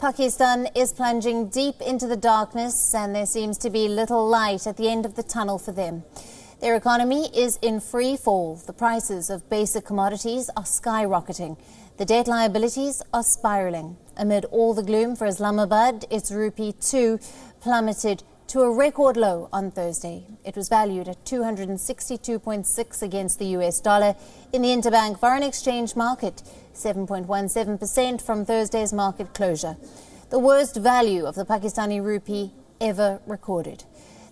Pakistan is plunging deep into the darkness and there seems to be little light at the end of the tunnel for them. Their economy is in free fall. The prices of basic commodities are skyrocketing. The debt liabilities are spiralling. Amid all the gloom for Islamabad, its rupee too plummeted to a record low on Thursday. It was valued at 262.6 against the US dollar in the interbank foreign exchange market, 7.17% from Thursday's market closure, the worst value of the Pakistani rupee ever recorded.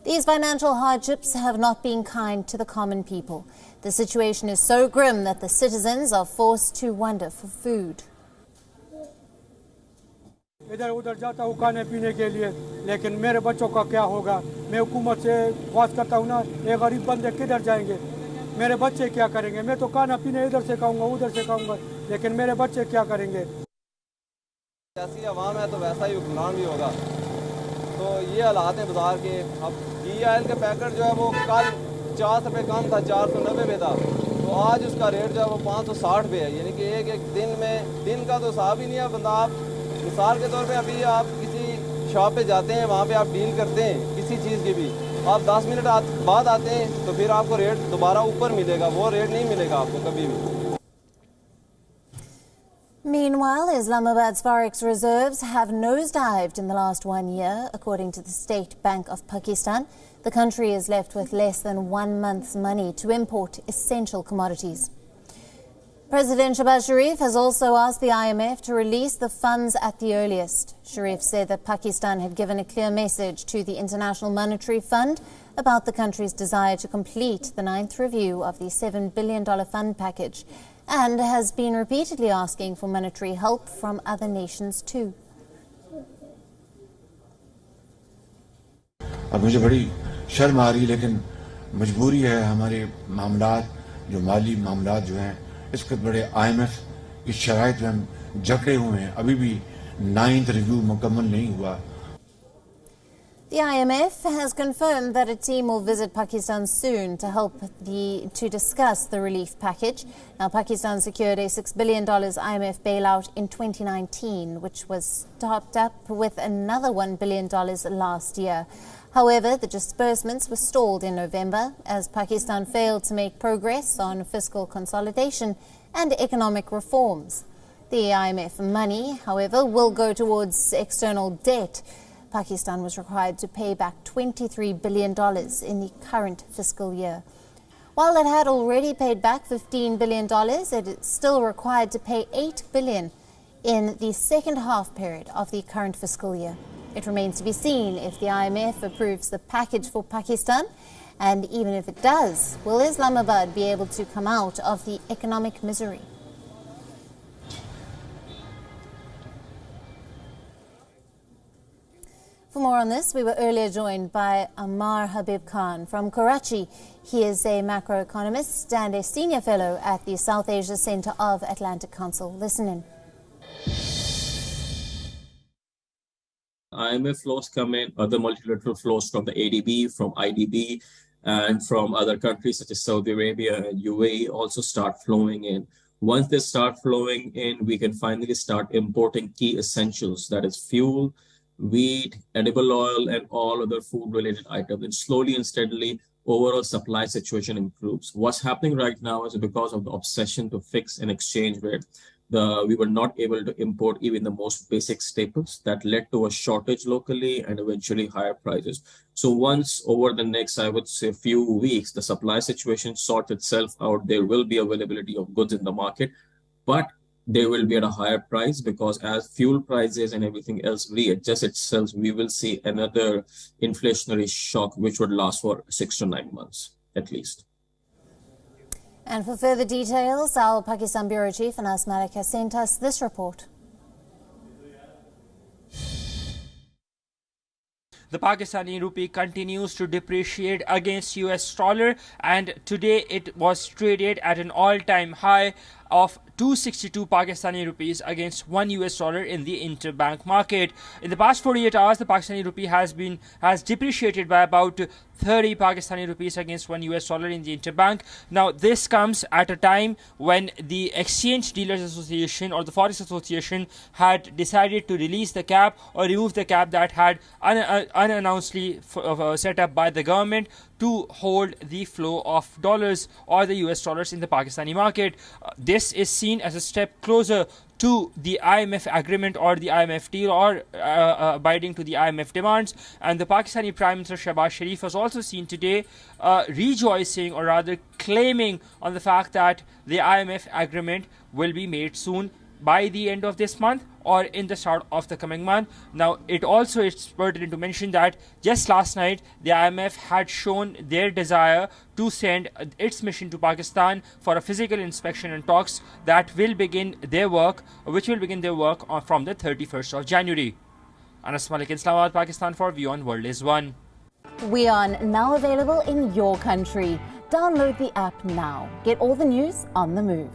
These financial hardships have not been kind to the common people. The situation is so grim that the citizens are forced to wonder for food. इधर उधर जाता हूँ खाने पीने के लिए, लेकिन मेरे बच्चों का क्या होगा? मैं हुकूमत से ख्वाहिश करता हूँ ना, ये गरीब बंदे किधर जाएंगे? मेरे बच्चे क्या करेंगे? मैं तो खाना पीने इधर से खाऊंगा, उधर से खाऊंगा, लेकिन मेरे बच्चे क्या करेंगे? जैसी आवाम है तो वैसा ही हुक्मरान भी होगा। तो ये हालात हैं बाजार के। अब घी ऑयल का पैकेट जो है वो कल 50 रुपये कम था, 490 पे था, तो आज उसका रेट जो है वो 560 पे है। यानी कि एक दिन में दिन का तो हिसाब ही नहीं है। बंदा आप मिसाल के तौर पे अभी आप किसी शॉप पे जाते हैं, वहाँ पे आप डील करते हैं किसी चीज़ की भी, आप 10 मिनट बाद आते हैं तो फिर आपको रेट दोबारा ऊपर मिलेगा, वो रेट नहीं मिलेगा आपको कभी भी। Meanwhile, Islamabad's forex reserves have nosedived in the last 1 year. According to the State Bank of Pakistan, the country is left with less than 1 month's money to import essential commodities. President Shahbaz Sharif has also asked the IMF to release the funds at the earliest. Sharif said that Pakistan had given a clear message to the International Monetary Fund about the country's desire to complete the 9th review of the $7 billion fund package, and has been repeatedly asking for monetary help from other nations too. अब मुझे बड़ी शर्म आ रही है, लेकिन मजबूरी है। हमारे मामलात जो माली मामलात जो हैं, इसके बड़े IMF की शराइत में हम जकड़े हुए हैं। अभी भी 9th रिव्यू मुकम्मल नहीं हुआ। The IMF has confirmed that a team will visit Pakistan soon to help to discuss the relief package. Now, Pakistan secured a $6 billion IMF bailout in 2019, which was topped up with another $1 billion last year. However, the disbursements were stalled in November as Pakistan failed to make progress on fiscal consolidation and economic reforms. The IMF money, however, will go towards external debt. Pakistan was required to pay back $23 billion in the current fiscal year. While it had already paid back $15 billion, it is still required to pay $8 billion in the second half period of the current fiscal year. It remains to be seen if the IMF approves the package for Pakistan, and even if it does, will Islamabad be able to come out of the economic misery? For more on this, we were earlier joined by Ammar Habib Khan from Karachi. He is a macroeconomist and a senior fellow at the South Asia Centre of Atlantic Council. Listen in. IMF flows come in, other multilateral flows from the ADB, from IDB, and from other countries such as Saudi Arabia and UAE also start flowing in. Once they start flowing in, we can finally start importing key essentials, that is fuel, wheat, edible oil, and all other food-related items. And slowly and steadily, overall supply situation improves. What's happening right now is because of the obsession to fix an exchange rate, we were not able to import even the most basic staples. That led to a shortage locally and eventually higher prices. So once over the next, I would say, few weeks, the supply situation sorts itself out, there will be availability of goods in the market, but they will be at a higher price because as fuel prices and everything else readjust itself, we will see another inflationary shock which would last for 6 to 9 months at least. And for further details, our Pakistan Bureau Chief Anas Malik has sent us this report. The Pakistani Rupee continues to depreciate against US dollar, and today it was traded at an all-time high of 262 Pakistani rupees against $1 in the interbank market. In the past 48 hours, the Pakistani rupee has depreciated by about 30 Pakistani rupees against $1 in the interbank. Now, this comes at a time when the Exchange Dealers Association or the Forex Association had decided to release the cap or remove the cap that had unannouncedly set up by the government to hold the flow of dollars or the US dollars in the Pakistani market. This is seen as a step closer to the IMF agreement or the IMF deal or abiding to the IMF demands. And the Pakistani Prime Minister Shehbaz Sharif was also seen today rejoicing or rather claiming on the fact that the IMF agreement will be made soon by the end of this month or in the start of the coming month. Now, it also is pertinent to mention that just last night, the IMF had shown their desire to send its mission to Pakistan for a physical inspection and talks that will begin their work, from the 31st of January. Anas Malik in Islamabad, Pakistan for WION World is One. WION now available in your country. Download the app now. Get all the news on the move.